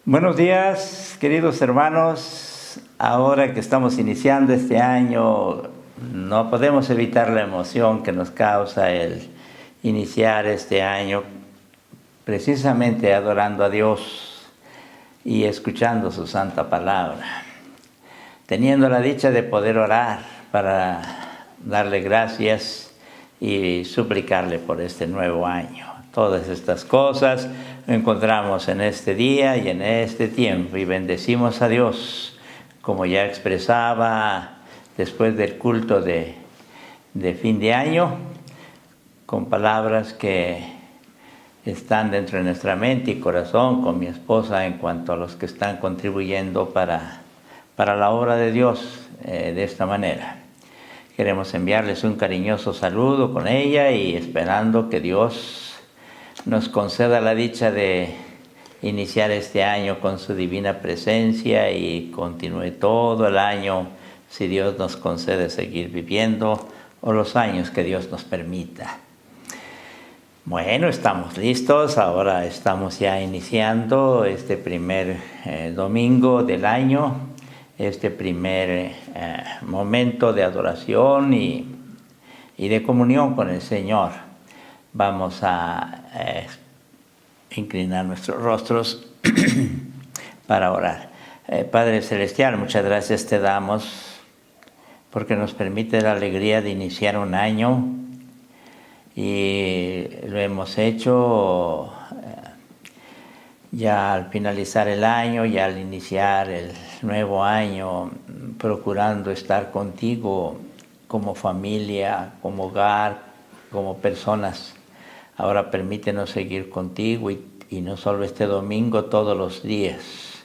Buenos días, queridos hermanos. Ahora que estamos iniciando este año, no podemos evitar la emoción que nos causa el iniciar este año precisamente adorando a Dios y escuchando su santa palabra, teniendo la dicha de poder orar para darle gracias y suplicarle por este nuevo año. Todas estas cosas encontramos en este día y en este tiempo y bendecimos a Dios, como ya expresaba después del culto de fin de año, con palabras que están dentro de nuestra mente y corazón con mi esposa en cuanto a los que están contribuyendo para la obra de Dios de esta manera. Queremos enviarles un cariñoso saludo con ella y esperando que Dios nos conceda la dicha de iniciar este año con su divina presencia y continúe todo el año, si Dios nos concede seguir viviendo, o los años que Dios nos permita. Bueno, estamos listos, ahora estamos ya iniciando este primer domingo del año, este primer momento de adoración y de comunión con el Señor. Vamos a inclinar nuestros rostros para orar. Padre Celestial, muchas gracias te damos porque nos permite la alegría de iniciar un año y lo hemos hecho ya al finalizar el año, ya al iniciar el nuevo año, procurando estar contigo como familia, como hogar, como personas. Ahora permítenos seguir contigo y no solo este domingo, todos los días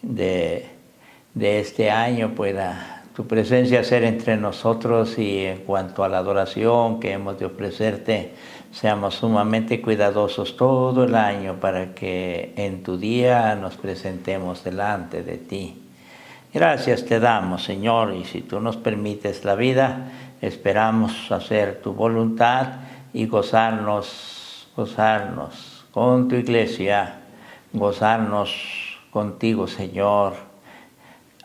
de este año pueda tu presencia ser entre nosotros y en cuanto a la adoración que hemos de ofrecerte, seamos sumamente cuidadosos todo el año para que en tu día nos presentemos delante de ti. Gracias te damos, Señor, y si tú nos permites la vida, esperamos hacer tu voluntad y gozarnos con tu iglesia, gozarnos contigo, Señor.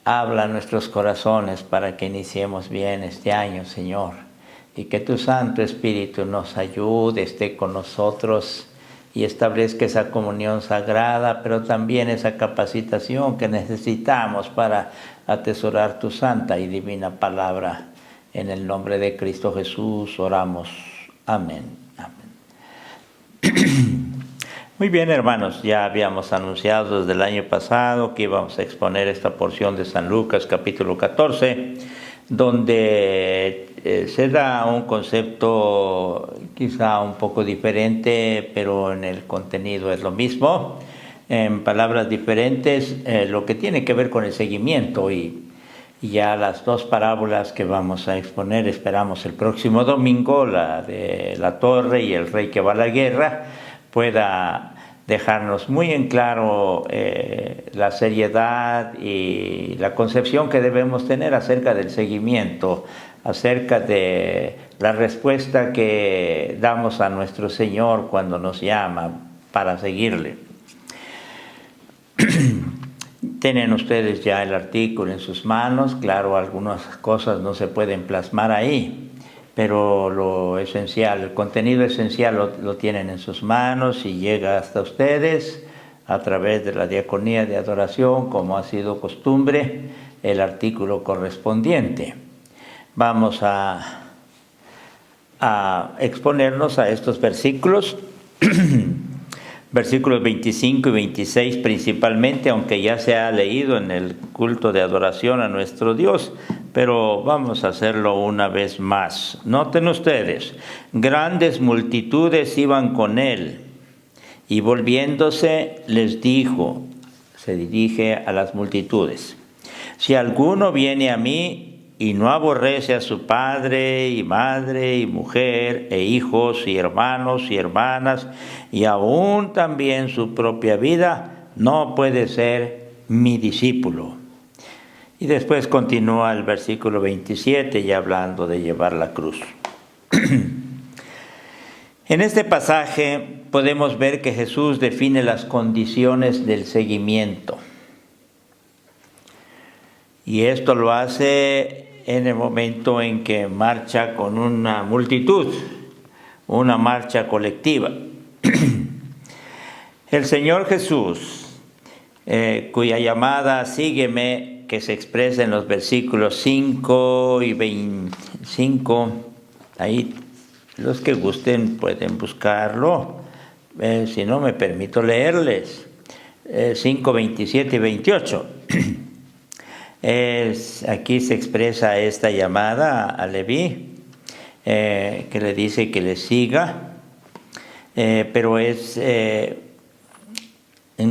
Habla a nuestros corazones para que iniciemos bien este año, Señor, y que tu Santo Espíritu nos ayude, esté con nosotros y establezca esa comunión sagrada, pero también esa capacitación que necesitamos para atesorar tu santa y divina palabra. En el nombre de Cristo Jesús oramos. Amén. Amén. Muy bien, hermanos, ya habíamos anunciado desde el año pasado que íbamos a exponer esta porción de San Lucas, capítulo 14, donde se da un concepto quizá un poco diferente, pero en el contenido es lo mismo. En palabras diferentes, lo que tiene que ver con el seguimiento y ya las dos parábolas que vamos a exponer, esperamos el próximo domingo, la de la torre y el rey que va a la guerra, pueda dejarnos muy en claro la seriedad y la concepción que debemos tener acerca del seguimiento, acerca de la respuesta que damos a nuestro Señor cuando nos llama para seguirle. Tienen ustedes ya el artículo en sus manos, claro, algunas cosas no se pueden plasmar ahí, pero lo esencial, el contenido esencial lo tienen en sus manos y llega hasta ustedes a través de la diaconía de adoración, como ha sido costumbre, el artículo correspondiente. Vamos a exponernos a estos versículos. Versículos 25 y 26 principalmente, aunque ya se ha leído en el culto de adoración a nuestro Dios, pero vamos a hacerlo una vez más. Noten ustedes, grandes multitudes iban con él, y volviéndose les dijo, se dirige a las multitudes, si alguno viene a mí y no aborrece a su padre y madre y mujer e hijos y hermanos y hermanas y aún también su propia vida, no puede ser mi discípulo. Y después continúa el versículo 27 ya hablando de llevar la cruz. En este pasaje podemos ver que Jesús define las condiciones del seguimiento. Y esto lo hace en el momento en que marcha con una multitud, una marcha colectiva. El Señor Jesús, cuya llamada sígueme, que se expresa en los versículos 5 y 25, ahí los que gusten pueden buscarlo, si no me permito leerles, 5, 27 y 28. Aquí se expresa esta llamada a Leví, que le dice que le siga, pero es en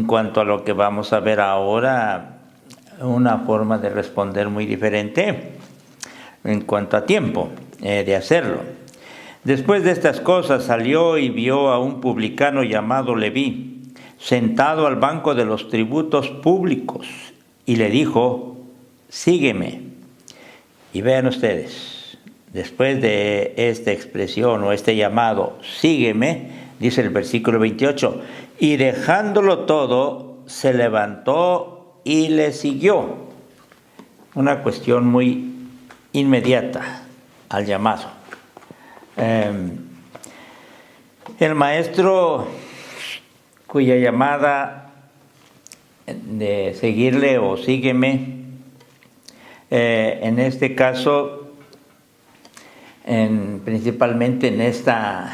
cuanto a lo que vamos a ver ahora, una forma de responder muy diferente en cuanto a tiempo de hacerlo. Después de estas cosas salió y vio a un publicano llamado Leví, sentado al banco de los tributos públicos, y le dijo: sígueme. Y vean ustedes, después de esta expresión o este llamado, sígueme, dice el versículo 28, y dejándolo todo, se levantó y le siguió. Una cuestión muy inmediata al llamado. El maestro cuya llamada de seguirle o sígueme, en este caso, principalmente en esta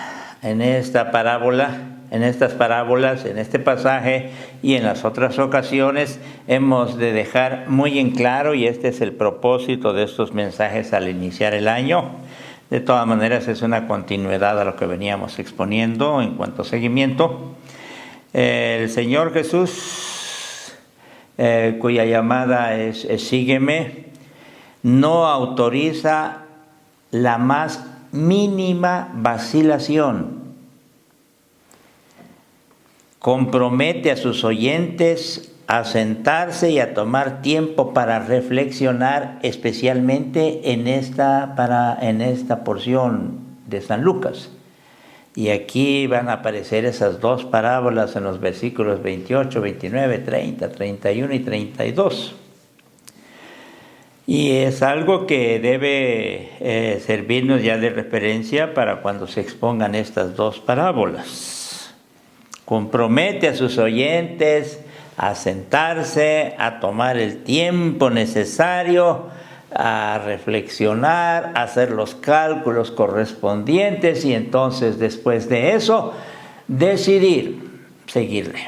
parábola, en estas parábolas, en este pasaje y en las otras ocasiones, hemos de dejar muy en claro, y este es el propósito de estos mensajes al iniciar el año. De todas maneras, es una continuidad a lo que veníamos exponiendo en cuanto a seguimiento. El Señor Jesús, cuya llamada es sígueme, no autoriza la más mínima vacilación. Compromete a sus oyentes a sentarse y a tomar tiempo para reflexionar, especialmente en esta porción de San Lucas. Y aquí van a aparecer esas dos parábolas en los versículos 28, 29, 30, 31 y 32. Y es algo que debe servirnos ya de referencia para cuando se expongan estas dos parábolas. Compromete a sus oyentes a sentarse, a tomar el tiempo necesario, a reflexionar, a hacer los cálculos correspondientes y entonces después de eso decidir seguirle.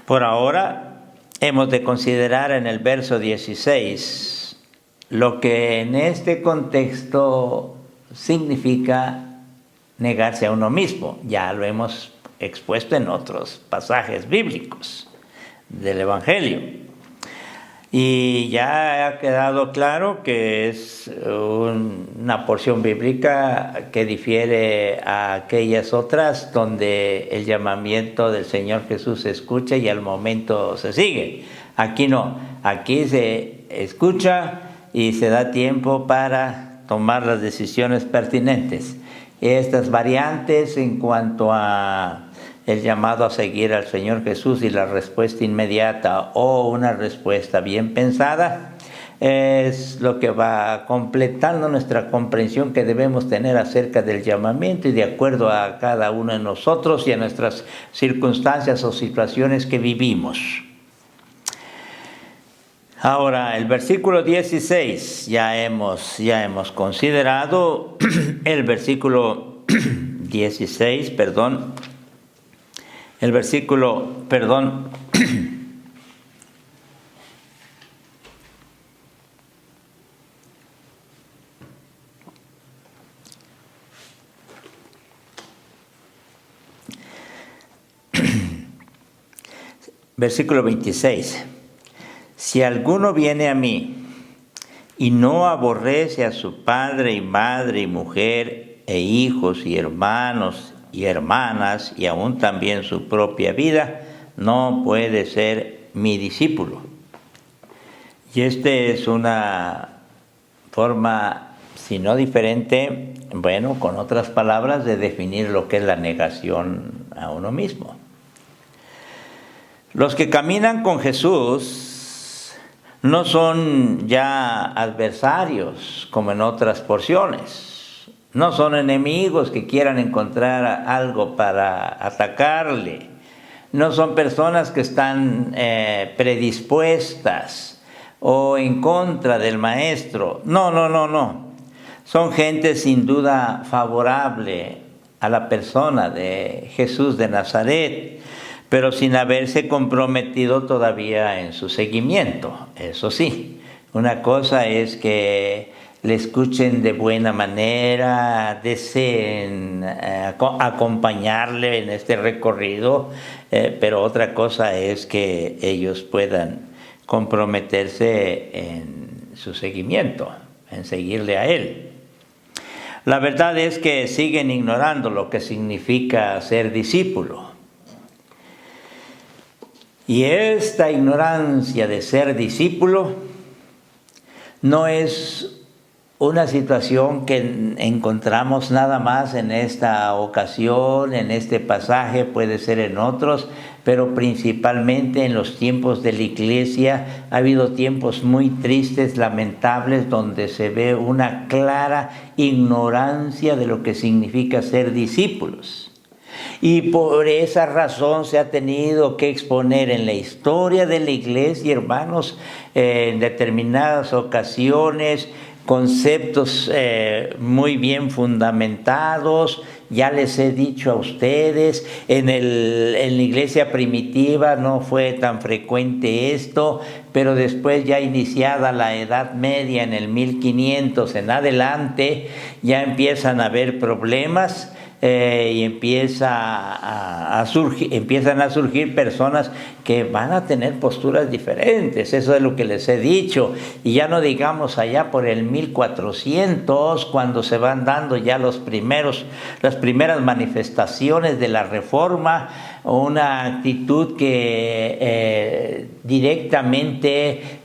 Por ahora hemos de considerar en el verso 16 lo que en este contexto significa negarse a uno mismo. Ya lo hemos expuesto en otros pasajes bíblicos del Evangelio. Y ya ha quedado claro que es una porción bíblica que difiere a aquellas otras donde el llamamiento del Señor Jesús se escucha y al momento se sigue. Aquí no, aquí se escucha y se da tiempo para tomar las decisiones pertinentes. Estas variantes en cuanto a el llamado a seguir al Señor Jesús y la respuesta inmediata o una respuesta bien pensada es lo que va completando nuestra comprensión que debemos tener acerca del llamamiento y de acuerdo a cada uno de nosotros y a nuestras circunstancias o situaciones que vivimos. Ahora, el versículo 16 ya hemos considerado el versículo 16, el versículo, versículo 26. Si alguno viene a mí y no aborrece a su padre y madre y mujer e hijos y hermanos y hermanas y aún también su propia vida, no puede ser mi discípulo. Y esta es una forma sino diferente, bueno, con otras palabras, de definir lo que es la negación a uno mismo. Los que caminan con Jesús no son ya adversarios como en otras porciones. No son enemigos que quieran encontrar algo para atacarle. No son personas que están predispuestas o en contra del maestro. No. Son gente sin duda favorable a la persona de Jesús de Nazaret, pero sin haberse comprometido todavía en su seguimiento. Eso sí, una cosa es que le escuchen de buena manera, deseen acompañarle en este recorrido, pero otra cosa es que ellos puedan comprometerse en su seguimiento, en seguirle a él. La verdad es que siguen ignorando lo que significa ser discípulo. Y esta ignorancia de ser discípulo no es una situación que encontramos nada más en esta ocasión, en este pasaje, puede ser en otros, pero principalmente en los tiempos de la iglesia. Ha habido tiempos muy tristes, lamentables, donde se ve una clara ignorancia de lo que significa ser discípulos. Y por esa razón se ha tenido que exponer en la historia de la iglesia, hermanos, en determinadas ocasiones, conceptos muy bien fundamentados. Ya les he dicho a ustedes, en la iglesia primitiva no fue tan frecuente esto, pero después, ya iniciada la Edad Media, en el 1500 en adelante, ya empiezan a haber problemas. Y empiezan a surgir personas que van a tener posturas diferentes. Eso es lo que les he dicho. Y ya no digamos allá por el 1400, cuando se van dando ya las primeras manifestaciones de la Reforma, una actitud que directamente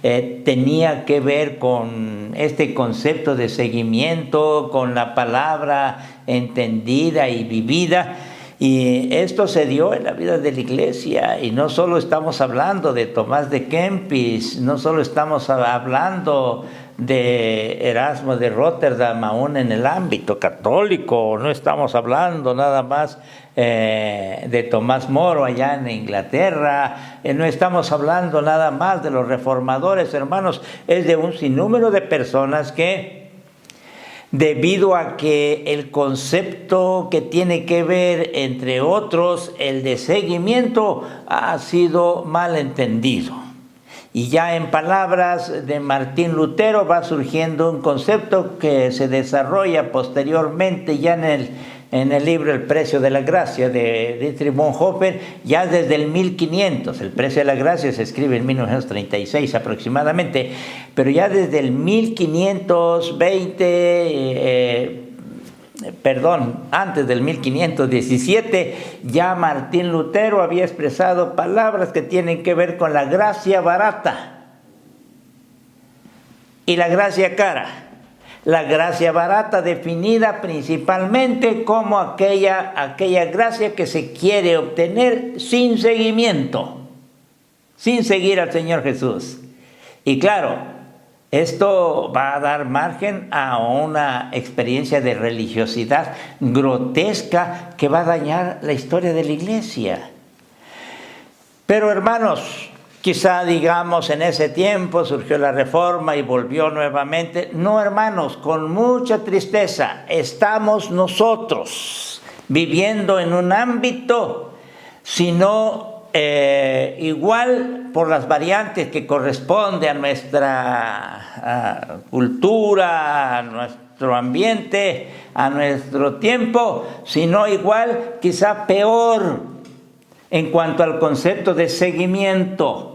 tenía que ver con este concepto de seguimiento, con la palabra entendida y vivida. Y esto se dio en la vida de la iglesia, y no solo estamos hablando de Tomás de Kempis, no solo estamos hablando de Erasmo de Rotterdam, aún en el ámbito católico, no estamos hablando nada más de Tomás Moro allá en Inglaterra, no estamos hablando nada más de los reformadores, hermanos, es de un sinnúmero de personas que, debido a que el concepto que tiene que ver, entre otros, el de seguimiento, ha sido mal entendido. Y ya en palabras de Martín Lutero va surgiendo un concepto que se desarrolla posteriormente ya en el libro El precio de la gracia de Dietrich Bonhoeffer, ya desde el 1500. El precio de la gracia se escribe en 1936 aproximadamente, pero ya desde el 1520, antes del 1517, ya Martín Lutero había expresado palabras que tienen que ver con la gracia barata y la gracia cara. La gracia barata, definida principalmente como aquella gracia que se quiere obtener sin seguimiento, sin seguir al Señor Jesús. Y claro, esto va a dar margen a una experiencia de religiosidad grotesca que va a dañar la historia de la iglesia. Pero, hermanos, quizá digamos en ese tiempo surgió la Reforma y volvió nuevamente. No, hermanos, con mucha tristeza estamos nosotros viviendo en un ámbito, sino igual por las variantes que corresponde a nuestra cultura, a nuestro ambiente, a nuestro tiempo, sino igual, quizá peor, en cuanto al concepto de seguimiento.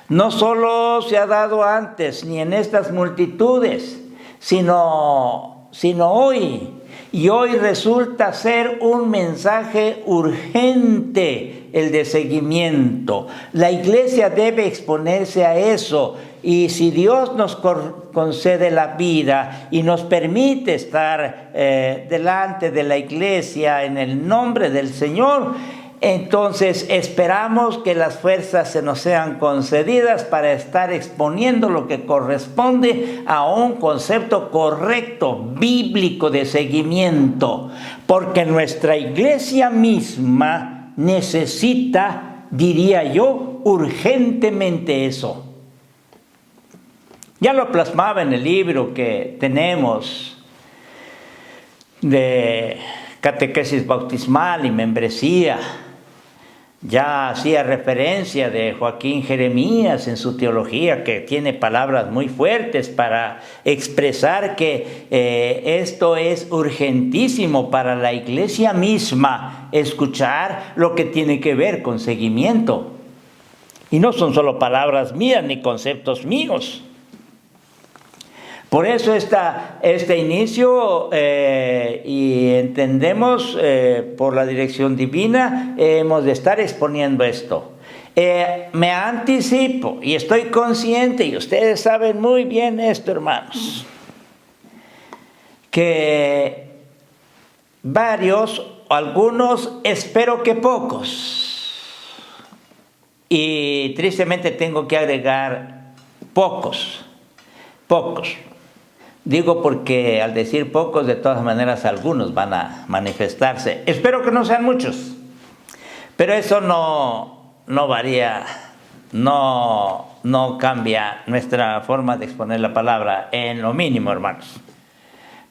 No solo se ha dado antes ni en estas multitudes, sino hoy, Y hoy resulta ser un mensaje urgente, el de seguimiento. La iglesia debe exponerse a eso. Y si Dios nos concede la vida y nos permite estar delante de la iglesia en el nombre del Señor, entonces esperamos que las fuerzas se nos sean concedidas para estar exponiendo lo que corresponde a un concepto correcto, bíblico de seguimiento, porque nuestra iglesia misma necesita, diría yo, urgentemente eso. Ya lo plasmaba en el libro que tenemos de catequesis bautismal y membresía. Ya hacía referencia de Joaquín Jeremías en su teología, que tiene palabras muy fuertes para expresar que esto es urgentísimo para la iglesia misma, escuchar lo que tiene que ver con seguimiento. Y no son solo palabras mías ni conceptos míos. Por eso este inicio, y entendemos por la dirección divina, hemos de estar exponiendo esto. Me anticipo y estoy consciente, y ustedes saben muy bien esto, hermanos, que varios, algunos, espero que pocos, y tristemente tengo que agregar pocos. Digo porque al decir pocos, de todas maneras algunos van a manifestarse. Espero que no sean muchos, pero eso no varía, no cambia nuestra forma de exponer la palabra en lo mínimo, hermanos.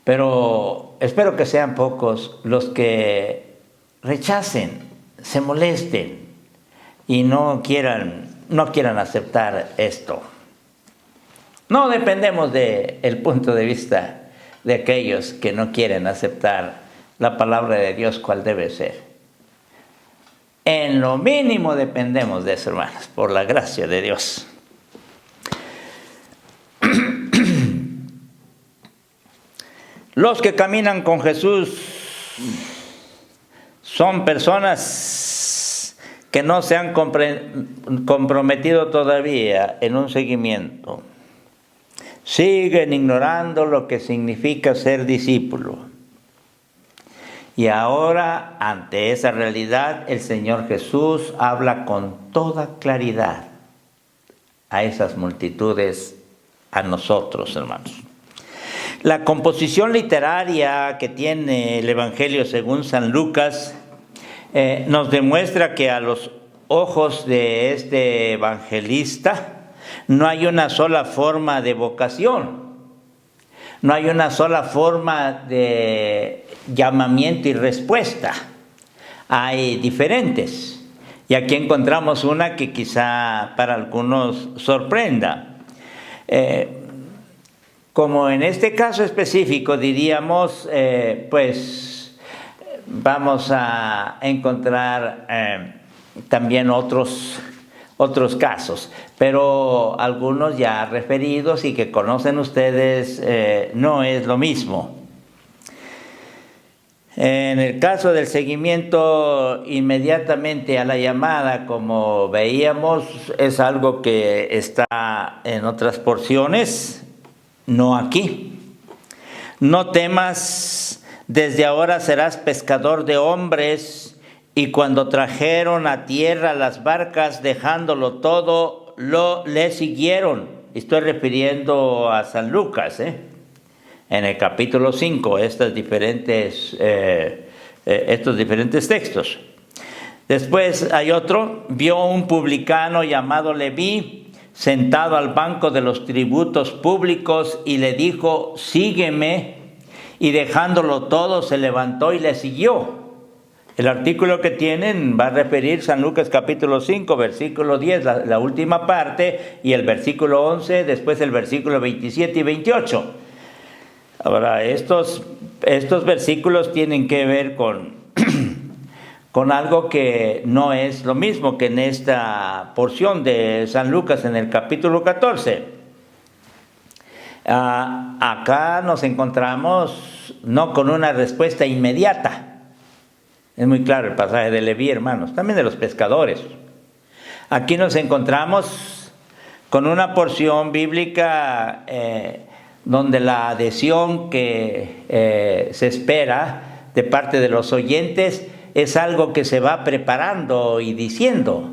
Pero espero que sean pocos los que rechacen, se molesten y no quieran aceptar esto. No dependemos del punto de vista de aquellos que no quieren aceptar la palabra de Dios cual debe ser. En lo mínimo dependemos de eso, hermanos, por la gracia de Dios. Los que caminan con Jesús son personas que no se han comprometido todavía en un seguimiento. Siguen ignorando lo que significa ser discípulo. Y ahora, ante esa realidad, el Señor Jesús habla con toda claridad a esas multitudes, a nosotros, hermanos. La composición literaria que tiene el Evangelio según San Lucas nos demuestra que a los ojos de este evangelista no hay una sola forma de vocación, no hay una sola forma de llamamiento y respuesta. Hay diferentes. Y aquí encontramos una que quizá para algunos sorprenda. Como en este caso específico diríamos, pues vamos a encontrar también otros casos, pero algunos ya referidos y que conocen ustedes, no es lo mismo. En el caso del seguimiento inmediatamente a la llamada, como veíamos, es algo que está en otras porciones, no aquí. No temas, desde ahora serás pescador de hombres. Y cuando trajeron a tierra las barcas, dejándolo todo, le siguieron. Estoy refiriendo a San Lucas, en el capítulo 5, estos diferentes textos. Después hay otro, vio un publicano llamado Leví, sentado al banco de los tributos públicos, y le dijo, sígueme, y dejándolo todo, se levantó y le siguió. El artículo que tienen va a referir San Lucas capítulo 5, versículo 10, la última parte, y el versículo 11, después el versículo 27 y 28. Ahora, estos versículos tienen que ver con algo que no es lo mismo que en esta porción de San Lucas en el capítulo 14. Acá nos encontramos no con una respuesta inmediata. Es muy claro el pasaje de Leví, hermanos, también de los pescadores. Aquí nos encontramos con una porción bíblica donde la adhesión que se espera de parte de los oyentes es algo que se va preparando y diciendo,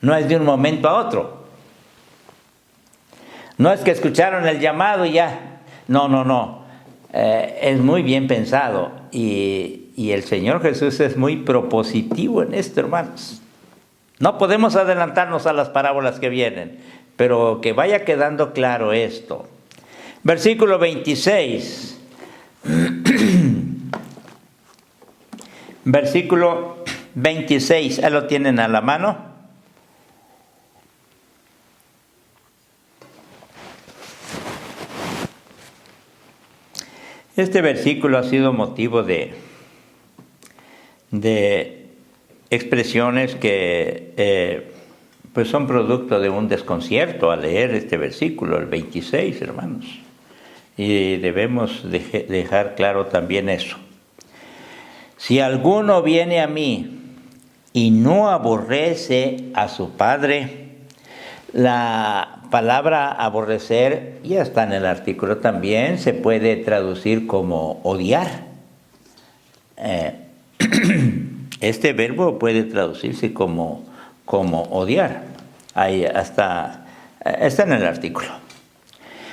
no es de un momento a otro. No es que escucharon el llamado y ya, no. Es muy bien pensado y el Señor Jesús es muy propositivo en esto, hermanos. No podemos adelantarnos a las parábolas que vienen, pero que vaya quedando claro esto. Versículo 26. Versículo 26, ahí lo tienen a la mano. Este versículo ha sido motivo de expresiones que pues son producto de un desconcierto al leer este versículo, el 26, hermanos. Y debemos dejar claro también eso. Si alguno viene a mí y no aborrece a su padre, la palabra aborrecer, ya está en el artículo también, se puede traducir como odiar. Este verbo puede traducirse como odiar. Ahí está en el artículo.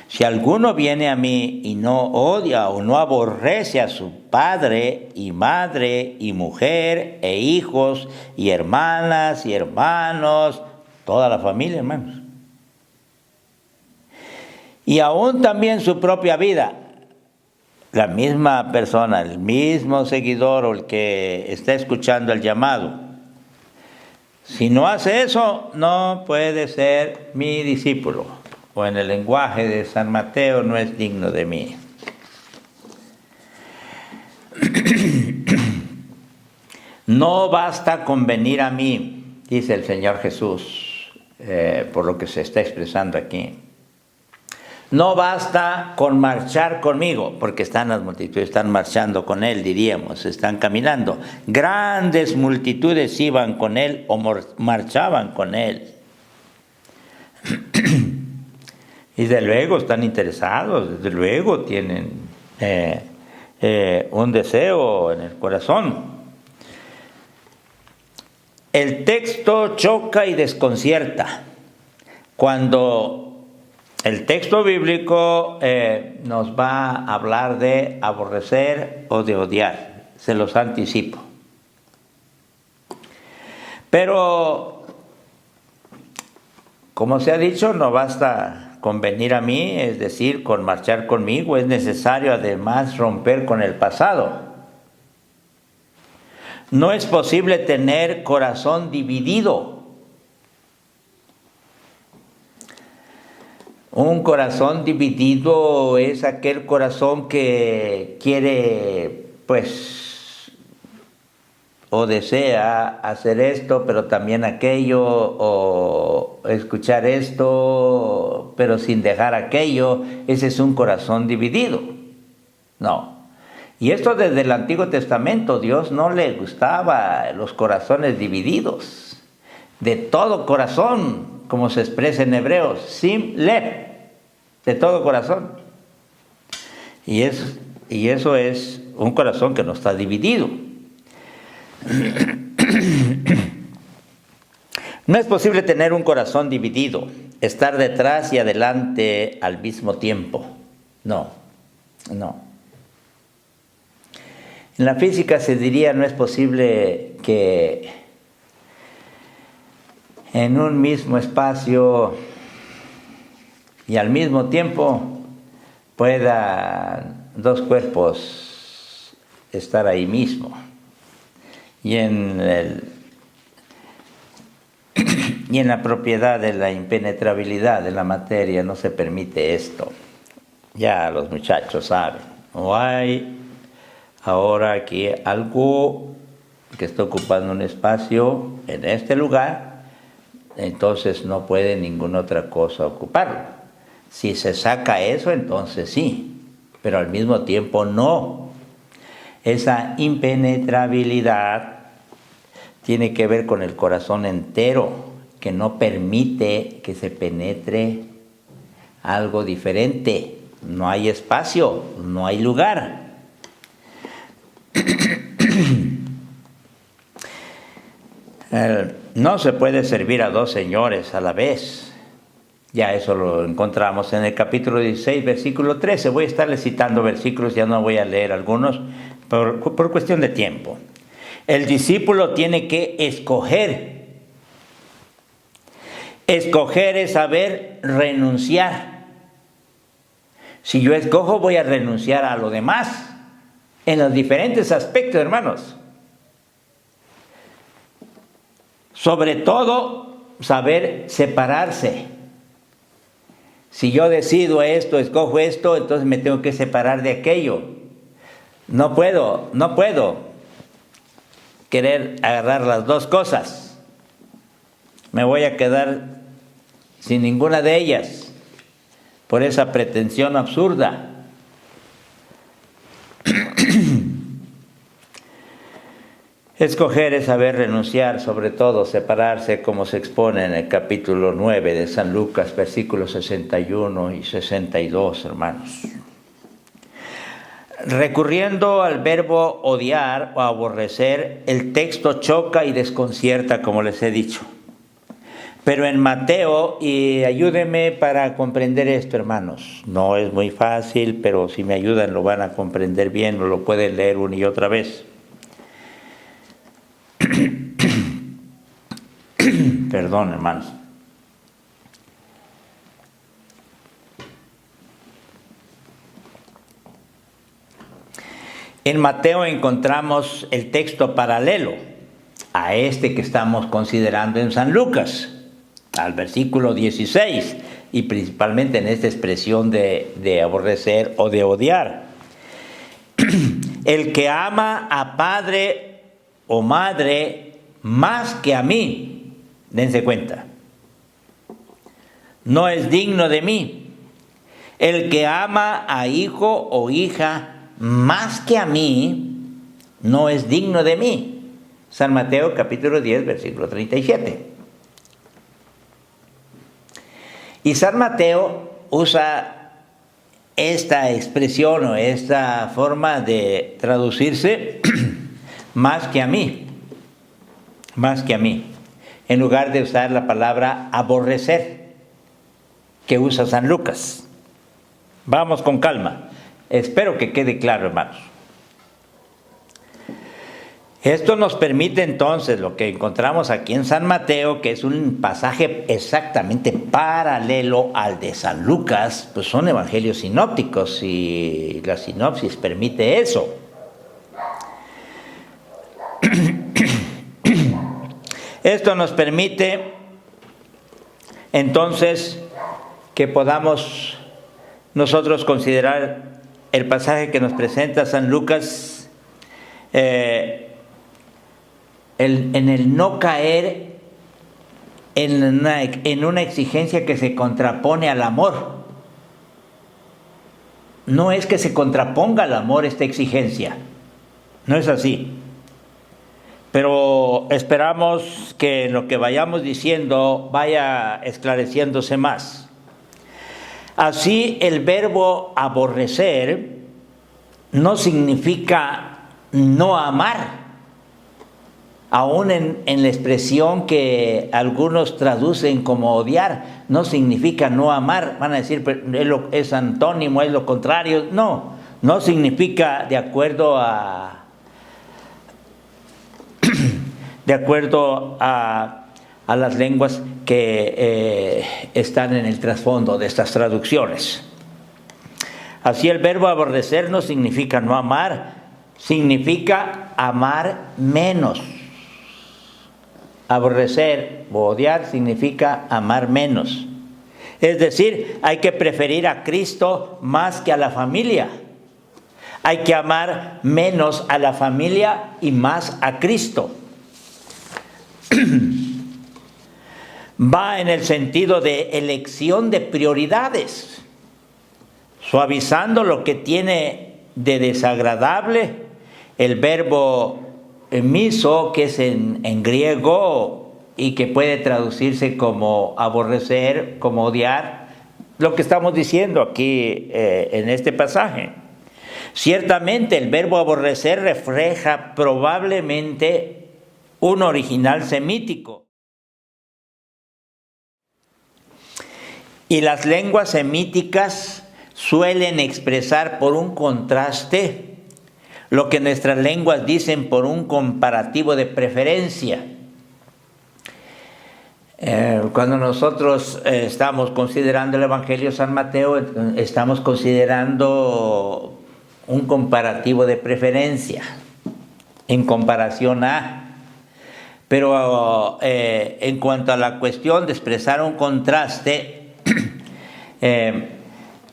Si alguno viene a mí y no odia o no aborrece a su padre y madre y mujer e hijos y hermanas y hermanos, toda la familia, hermanos, y aún también su propia vida, la misma persona, el mismo seguidor o el que está escuchando el llamado, si no hace eso, no puede ser mi discípulo. O en el lenguaje de San Mateo, no es digno de mí. No basta con venir a mí, dice el Señor Jesús, por lo que se está expresando aquí. No basta con marchar conmigo, porque están las multitudes, están marchando con Él, diríamos, están caminando. Grandes multitudes iban con Él o marchaban con Él. Y desde luego están interesados, desde luego tienen un deseo en el corazón. El texto choca y desconcierta. Cuando el texto bíblico nos va a hablar de aborrecer o de odiar, se los anticipo. Pero, como se ha dicho, no basta con venir a mí, es decir, con marchar conmigo, es necesario además romper con el pasado. No es posible tener corazón dividido. Un corazón dividido es aquel corazón que quiere, pues, o desea hacer esto, pero también aquello, o escuchar esto, pero sin dejar aquello. Ese es un corazón dividido. No. Y esto desde el Antiguo Testamento, Dios no le gustaba los corazones divididos. De todo corazón, como se expresa en Hebreos, sim lev, de todo corazón. Y eso es un corazón que no está dividido. No es posible tener un corazón dividido, estar detrás y adelante al mismo tiempo. No. En la física se diría, no es posible que en un mismo espacio y al mismo tiempo puedan dos cuerpos estar ahí mismo. Y en la propiedad de la impenetrabilidad de la materia no se permite esto. Ya los muchachos saben. O hay ahora aquí algo que está ocupando un espacio en este lugar, entonces no puede ninguna otra cosa ocuparlo. Si se saca eso, entonces sí, pero al mismo tiempo no. Esa impenetrabilidad tiene que ver con el corazón entero, que no permite que se penetre algo diferente. No hay espacio, no hay lugar. No se puede servir a dos señores a la vez. Ya eso lo encontramos en el capítulo 16, versículo 13. Voy a estarle citando versículos, ya no voy a leer algunos por cuestión de tiempo. El discípulo tiene que escoger. Escoger es saber renunciar. Si yo escojo, voy a renunciar a lo demás, en los diferentes aspectos, hermanos. Sobre todo, saber separarse. Si yo decido esto, escojo esto, entonces me tengo que separar de aquello. No puedo querer agarrar las dos cosas. Me voy a quedar sin ninguna de ellas por esa pretensión absurda. Escoger es saber renunciar, sobre todo separarse, como se expone en el capítulo 9 de San Lucas, versículos 61 y 62, hermanos. Recurriendo al verbo odiar o aborrecer, el texto choca y desconcierta, como les he dicho. Pero en Mateo, y ayúdenme para comprender esto, hermanos. No es muy fácil, pero si me ayudan lo van a comprender bien, o lo pueden leer una y otra vez. Perdón, hermanos. En Mateo encontramos el texto paralelo a este que estamos considerando en San Lucas, al versículo 16, y principalmente en esta expresión de aborrecer o de odiar. El que ama a padre o madre más que a mí, dense cuenta, no es digno de mí. El que ama a hijo o hija más que a mí, no es digno de mí. San Mateo capítulo 10, versículo 37. Y San Mateo usa esta expresión o esta forma de traducirse más que a mí, en lugar de usar la palabra aborrecer que usa San Lucas. Vamos con calma. Espero que quede claro, hermanos. Esto nos permite entonces lo que encontramos aquí en San Mateo, que es un pasaje exactamente paralelo al de San Lucas, pues son evangelios sinópticos y la sinopsis permite eso. Esto nos permite entonces que podamos nosotros considerar el pasaje que nos presenta San Lucas en el no caer en una exigencia que se contrapone al amor. No es que se contraponga al amor esta exigencia, no es así. Pero esperamos que lo que vayamos diciendo vaya esclareciéndose más. Así, el verbo aborrecer no significa no amar. Aún en la expresión que algunos traducen como odiar, no significa no amar. Van a decir, es antónimo, es lo contrario. No significa de acuerdo a las lenguas que están en el trasfondo de estas traducciones. Así, el verbo aborrecer no significa no amar, significa amar menos. Aborrecer o odiar significa amar menos. Es decir, hay que preferir a Cristo más que a la familia. Hay que amar menos a la familia y más a Cristo. Va en el sentido de elección de prioridades, suavizando lo que tiene de desagradable El verbo miso, que es en griego y que puede traducirse como aborrecer, como odiar, lo que estamos diciendo aquí en este pasaje. Ciertamente el verbo aborrecer refleja probablemente un original semítico. Y las lenguas semíticas suelen expresar por un contraste lo que nuestras lenguas dicen por un comparativo de preferencia. Cuando nosotros estamos considerando el Evangelio de San Mateo, estamos considerando un comparativo de preferencia en comparación a. Pero en cuanto a la cuestión de expresar un contraste,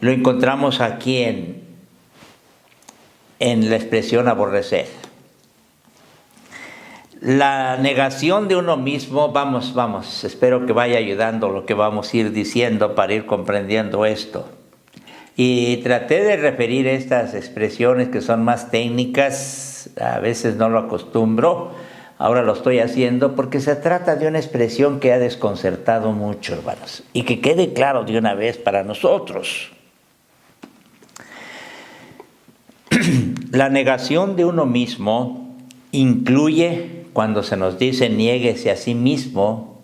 lo encontramos aquí en la expresión aborrecer. La negación de uno mismo, vamos, espero que vaya ayudando lo que vamos a ir diciendo para ir comprendiendo esto. Y traté de referir estas expresiones que son más técnicas, a veces no lo acostumbro, ahora lo estoy haciendo porque se trata de una expresión que ha desconcertado mucho, hermanos, y que quede claro de una vez para nosotros. La negación de uno mismo incluye, cuando se nos dice niéguese a sí mismo,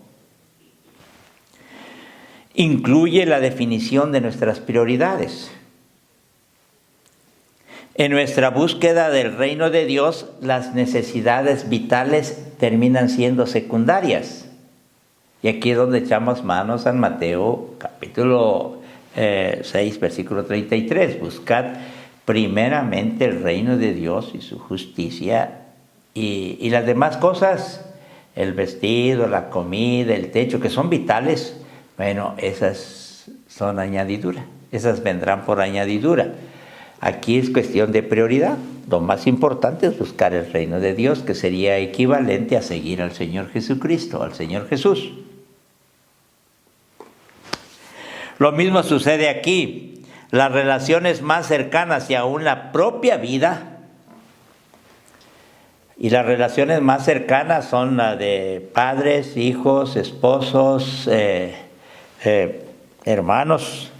incluye la definición de nuestras prioridades. En nuestra búsqueda del reino de Dios, las necesidades vitales terminan siendo secundarias. Y aquí es donde echamos mano a San Mateo, capítulo 6, versículo 33. Buscad primeramente el reino de Dios y su justicia, y las demás cosas, el vestido, la comida, el techo, que son vitales, bueno, esas son añadidura, esas vendrán por añadidura. Aquí es cuestión de prioridad. Lo más importante es buscar el reino de Dios, que sería equivalente a seguir al Señor Jesucristo, al Señor Jesús. Lo mismo sucede aquí. Las relaciones más cercanas y aún la propia vida, y las relaciones más cercanas son las de padres, hijos, esposos, hermanos.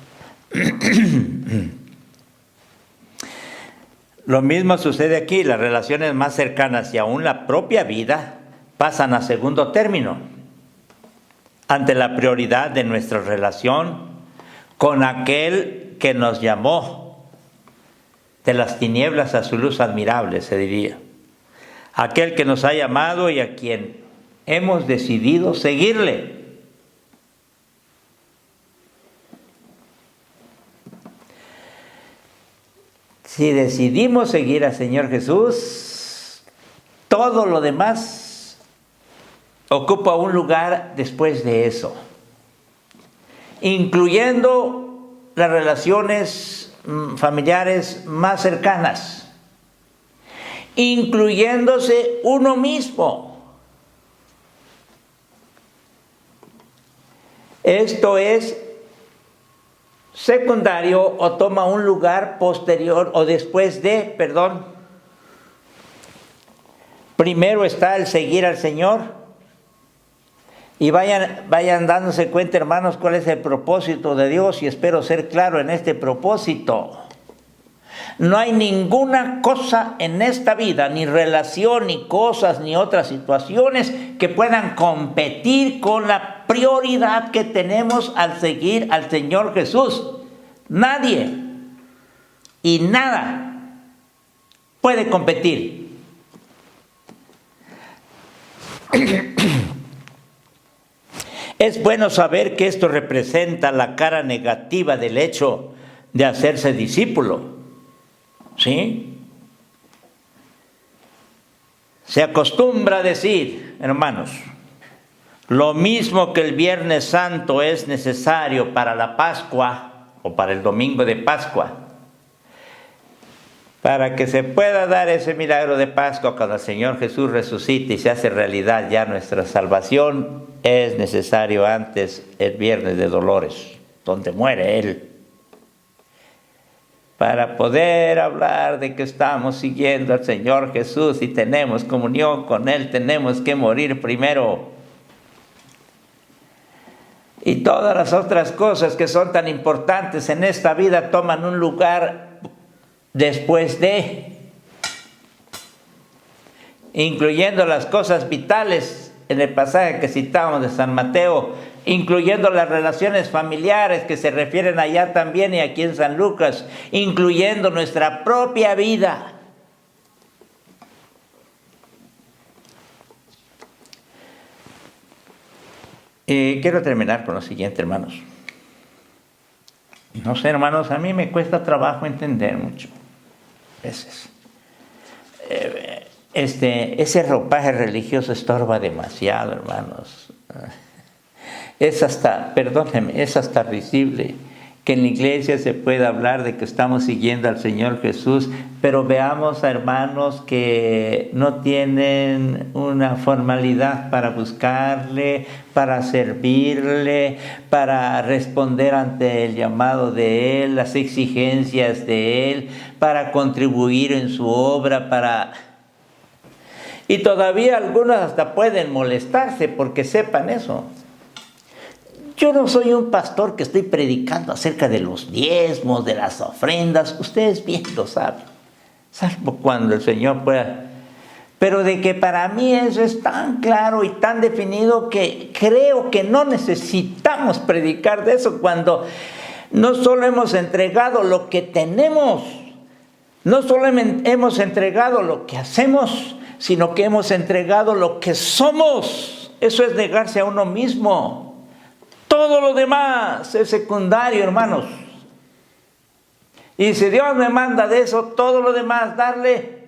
Lo mismo sucede aquí. Las relaciones más cercanas y aún la propia vida pasan a segundo término ante la prioridad de nuestra relación con aquel que nos llamó de las tinieblas a su luz admirable, se diría. Aquel que nos ha llamado y a quien hemos decidido seguirle. Si decidimos seguir al Señor Jesús, todo lo demás ocupa un lugar después de eso, incluyendo las relaciones familiares más cercanas, incluyéndose uno mismo. Esto es secundario o toma un lugar posterior o después de, Primero está el seguir al Señor. Y vayan dándose cuenta, hermanos, cuál es el propósito de Dios, y espero ser claro en este propósito. No hay ninguna cosa en esta vida, ni relación, ni cosas, ni otras situaciones que puedan competir con la prioridad que tenemos al seguir al Señor Jesús. Nadie y nada puede competir. Es bueno saber que esto representa la cara negativa del hecho de hacerse discípulo. ¿Sí? Se acostumbra a decir, hermanos, lo mismo que el Viernes Santo es necesario para la Pascua o para el domingo de Pascua, para que se pueda dar ese milagro de Pascua cuando el Señor Jesús resucite y se hace realidad ya nuestra salvación, es necesario antes el Viernes de Dolores, donde muere Él. para poder hablar de que estamos siguiendo al Señor Jesús y tenemos comunión con Él, tenemos que morir primero. Y todas las otras cosas que son tan importantes en esta vida toman un lugar después de, incluyendo las cosas vitales en el pasaje que citamos de San Mateo, incluyendo las relaciones familiares que se refieren allá también y aquí en San Lucas, incluyendo nuestra propia vida. Quiero terminar con lo siguiente, hermanos. No sé, hermanos, a mí me cuesta trabajo entender mucho veces. Ese ropaje religioso estorba demasiado, hermanos. Es hasta risible que en la iglesia se pueda hablar de que estamos siguiendo al Señor Jesús, pero veamos a hermanos que no tienen una formalidad para buscarle, para servirle, para responder ante el llamado de Él, las exigencias de Él, para contribuir en su obra, Y todavía algunos hasta pueden molestarse porque sepan eso. Yo no soy un pastor que estoy predicando acerca de los diezmos, de las ofrendas. Ustedes bien lo saben. Salvo cuando el Señor pueda. Pero de que para mí eso es tan claro y tan definido que creo que no necesitamos predicar de eso cuando no solo hemos entregado lo que tenemos, no solo hemos entregado lo que hacemos, sino que hemos entregado lo que somos. Eso es negarse a uno mismo. Todo lo demás es secundario, hermanos. Y si Dios me manda de eso, todo lo demás, darle.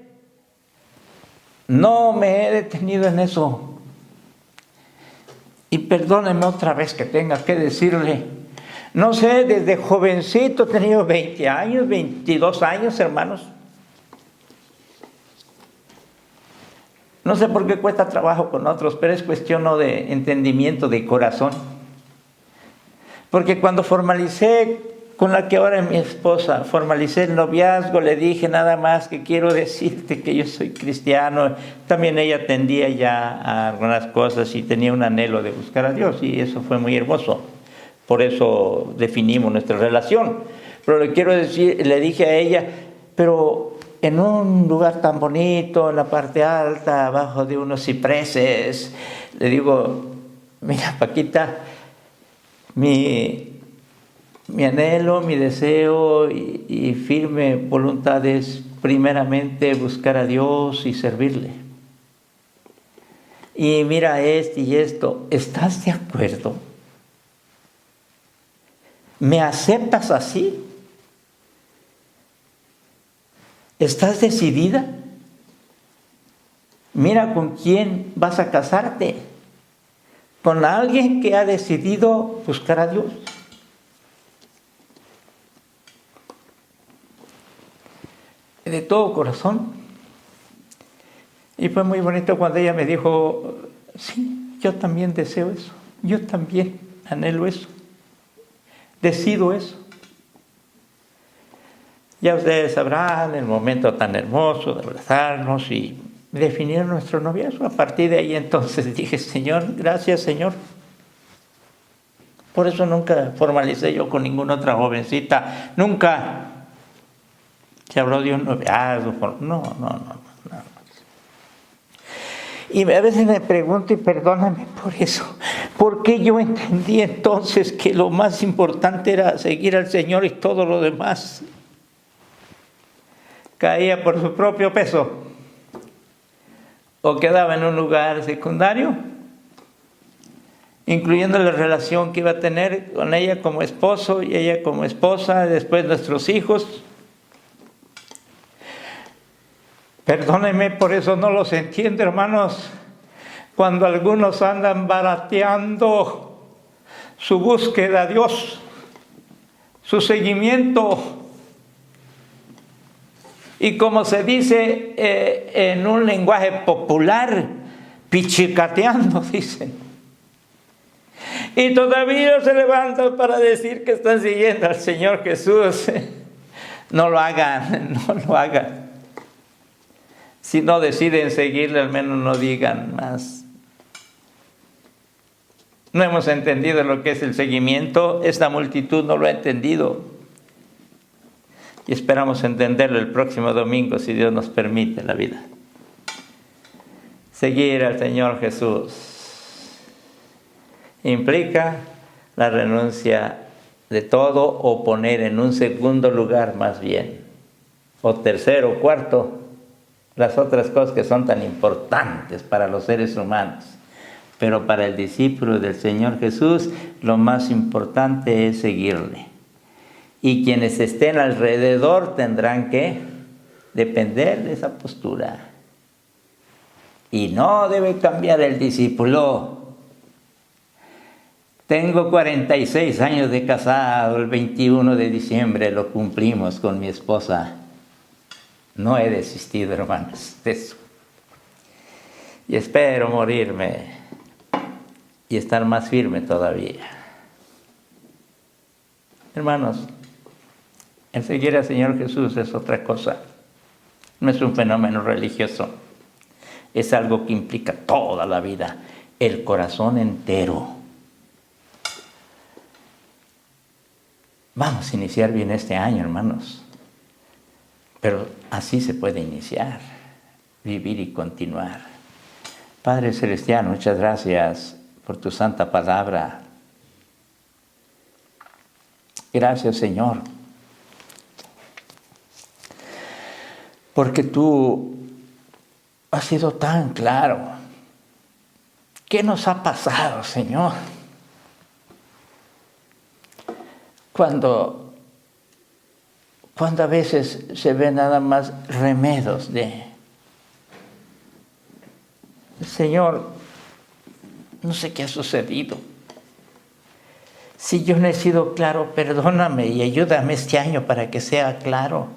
No me he detenido en eso. Y perdónenme otra vez que tenga que decirle. No sé, desde jovencito, he tenido 20 años, 22 años, hermanos. No sé por qué cuesta trabajo con otros, pero es cuestión no de entendimiento, de corazón. Porque cuando formalicé con la que ahora es mi esposa, formalicé el noviazgo, le dije nada más que quiero decirte que yo soy cristiano. También ella atendía ya a algunas cosas y tenía un anhelo de buscar a Dios y eso fue muy hermoso. Por eso definimos nuestra relación. Pero le quiero decir, le dije a ella, pero en un lugar tan bonito, en la parte alta, abajo de unos cipreses, le digo, mira Paquita, mi anhelo, mi deseo y firme voluntad es primeramente buscar a Dios y servirle. Y mira esto y esto, ¿estás de acuerdo? ¿Me aceptas así? ¿Estás decidida? Mira con quién vas a casarte. Con alguien que ha decidido buscar a Dios. De todo corazón. Y fue muy bonito cuando ella me dijo, sí, yo también deseo eso. Yo también anhelo eso. Decido eso. Ya ustedes sabrán el momento tan hermoso de abrazarnos y definir nuestro noviazgo. A partir de ahí entonces dije, Señor, gracias Señor. Por eso nunca formalicé yo con ninguna otra jovencita. Nunca se habló de un noviazgo. No. Y a veces me pregunto, y perdóname por eso, ¿por qué yo entendí entonces que lo más importante era seguir al Señor y todo lo demás caía por su propio peso o quedaba en un lugar secundario, incluyendo la relación que iba a tener con ella como esposo y ella como esposa, después nuestros hijos? Perdónenme, por eso no los entiendo, hermanos, cuando algunos andan barateando su búsqueda a Dios, su seguimiento. Y como se dice en un lenguaje popular, pichicateando, dicen. Y todavía se levantan para decir que están siguiendo al Señor Jesús. No lo hagan, no lo hagan. Si no deciden seguirle, al menos no digan más. No hemos entendido lo que es el seguimiento. Esta multitud no lo ha entendido. Y esperamos entenderlo el próximo domingo, si Dios nos permite la vida. Seguir al Señor Jesús implica la renuncia de todo, o poner en un segundo lugar más bien, o tercero, o cuarto, las otras cosas que son tan importantes para los seres humanos. Pero para el discípulo del Señor Jesús, lo más importante es seguirle. Y quienes estén alrededor tendrán que depender de esa postura. Y no debe cambiar el discípulo. Tengo 46 años de casado, el 21 de diciembre lo cumplimos con mi esposa. No he desistido, hermanos, de eso. Y espero morirme y estar más firme todavía. Hermanos, el seguir al Señor Jesús es otra cosa. No es un fenómeno religioso. Es algo que implica toda la vida, el corazón entero. Vamos a iniciar bien este año, hermanos. Pero así se puede iniciar, vivir y continuar. Padre Celestial, muchas gracias por tu santa palabra. Gracias, Señor, porque tú has sido tan claro. ¿Qué nos ha pasado, Señor? Cuando a veces se ven nada más remedios de... Señor, no sé qué ha sucedido. Si yo no he sido claro, perdóname y ayúdame este año para que sea claro.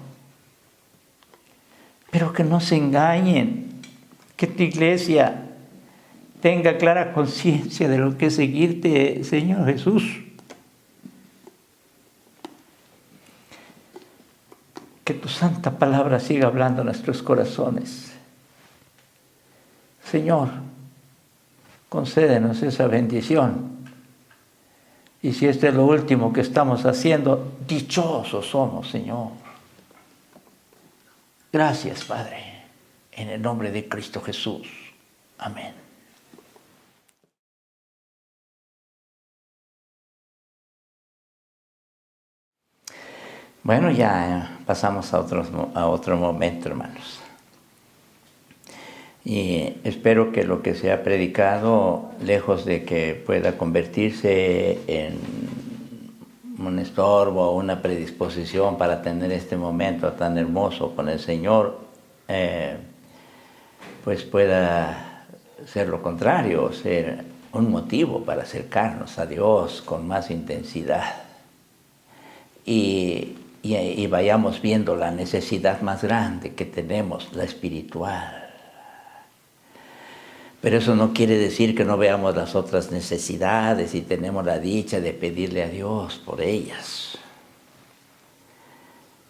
Pero que no se engañen, que tu iglesia tenga clara conciencia de lo que es seguirte, Señor Jesús. Que tu santa palabra siga hablando a nuestros corazones. Señor, concédenos esa bendición. Y si este es lo último que estamos haciendo, dichosos somos, Señor. Gracias, Padre, en el nombre de Cristo Jesús. Amén. Bueno, ya pasamos a otro momento, hermanos. Y espero que lo que se ha predicado, lejos de que pueda convertirse en un estorbo o una predisposición para tener este momento tan hermoso con el Señor, pues pueda ser lo contrario, ser un motivo para acercarnos a Dios con más intensidad. Y vayamos viendo la necesidad más grande que tenemos, la espiritual. Pero eso no quiere decir que no veamos las otras necesidades y tenemos la dicha de pedirle a Dios por ellas.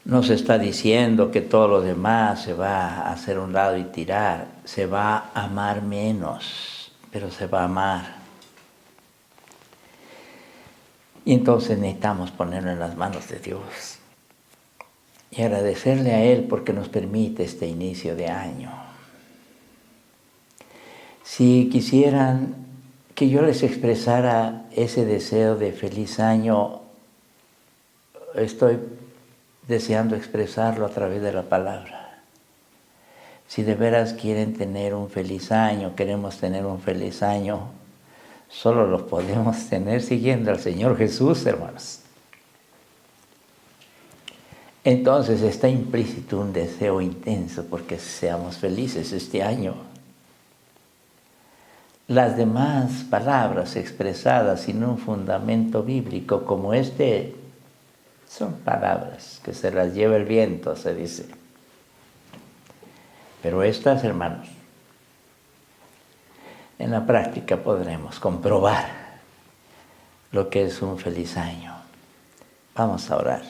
No se está diciendo que todo lo demás se va a hacer a un lado y tirar. Se va a amar menos, pero se va a amar. Y entonces necesitamos ponerlo en las manos de Dios y agradecerle a Él porque nos permite este inicio de año. Si quisieran que yo les expresara ese deseo de feliz año, estoy deseando expresarlo a través de la palabra. Si de veras quieren tener un feliz año, queremos tener un feliz año, solo lo podemos tener siguiendo al Señor Jesús, hermanos. Entonces está implícito un deseo intenso porque seamos felices este año. Las demás palabras expresadas sin un fundamento bíblico como este son palabras que se las lleva el viento, se dice. Pero estas, hermanos, en la práctica podremos comprobar lo que es un feliz año. Vamos a orar.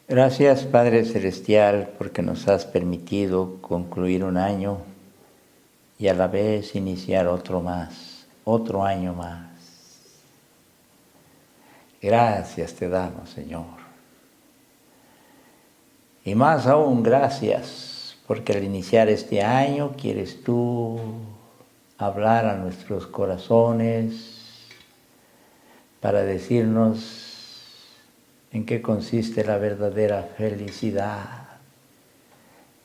Gracias, Padre Celestial, porque nos has permitido concluir un año y a la vez iniciar otro año más. Gracias te damos, Señor. Y más aún, gracias, porque al iniciar este año quieres tú hablar a nuestros corazones para decirnos en qué consiste la verdadera felicidad.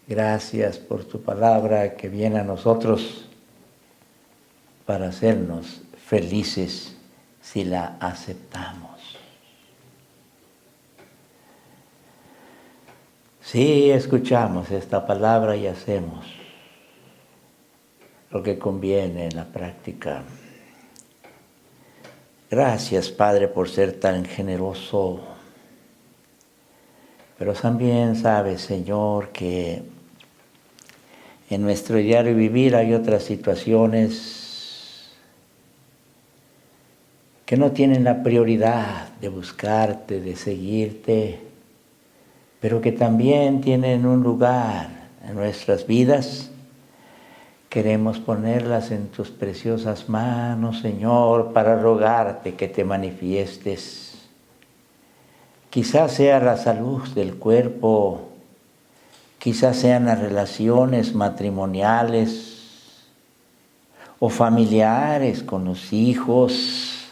Gracias por tu palabra que viene a nosotros para hacernos felices si la aceptamos. Si escuchamos esta palabra y hacemos lo que conviene en la práctica. Gracias, Padre, por ser tan generoso. Pero también sabes, Señor, que en nuestro diario vivir hay otras situaciones que no tienen la prioridad de buscarte, de seguirte, pero que también tienen un lugar en nuestras vidas. Queremos ponerlas en tus preciosas manos, Señor, para rogarte que te manifiestes. Quizás sea la salud del cuerpo, quizás sean las relaciones matrimoniales o familiares con los hijos.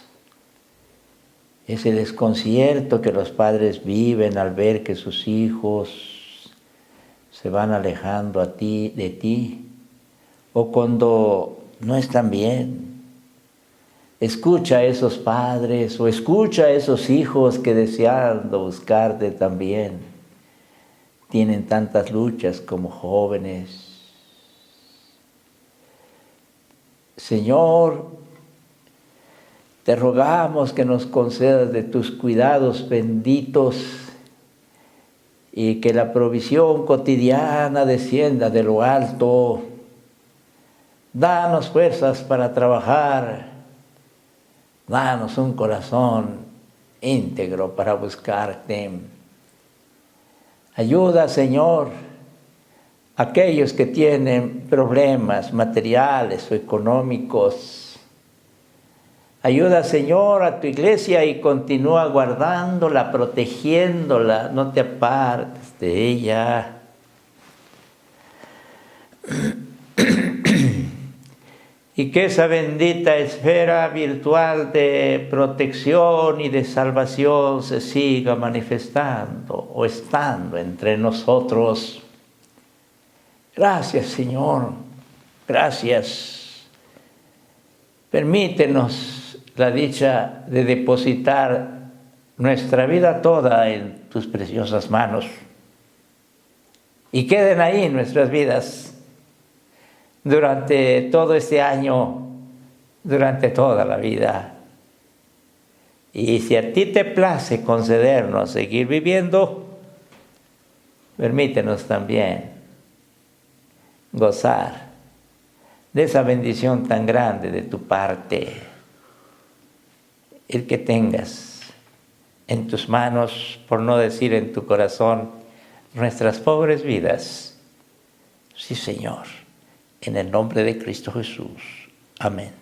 Ese desconcierto que los padres viven al ver que sus hijos se van alejando de ti, o cuando no están bien. Escucha a esos padres o escucha a esos hijos que deseando buscarte también tienen tantas luchas como jóvenes. Señor, te rogamos que nos concedas de tus cuidados benditos y que la provisión cotidiana descienda de lo alto. Danos fuerzas para trabajar. Danos un corazón íntegro para buscarte. Ayuda, Señor, a aquellos que tienen problemas materiales o económicos. Ayuda, Señor, a tu iglesia y continúa guardándola, protegiéndola. No te apartes de ella. Y que esa bendita esfera virtual de protección y de salvación se siga manifestando o estando entre nosotros. Gracias, Señor. Gracias. Permítenos la dicha de depositar nuestra vida toda en tus preciosas manos. Y queden ahí nuestras vidas durante todo este año, durante toda la vida. Y si a ti te place concedernos seguir viviendo, permítenos también gozar de esa bendición tan grande de tu parte, el que tengas en tus manos, por no decir en tu corazón, nuestras pobres vidas. Sí, Señor. En el nombre de Cristo Jesús. Amén.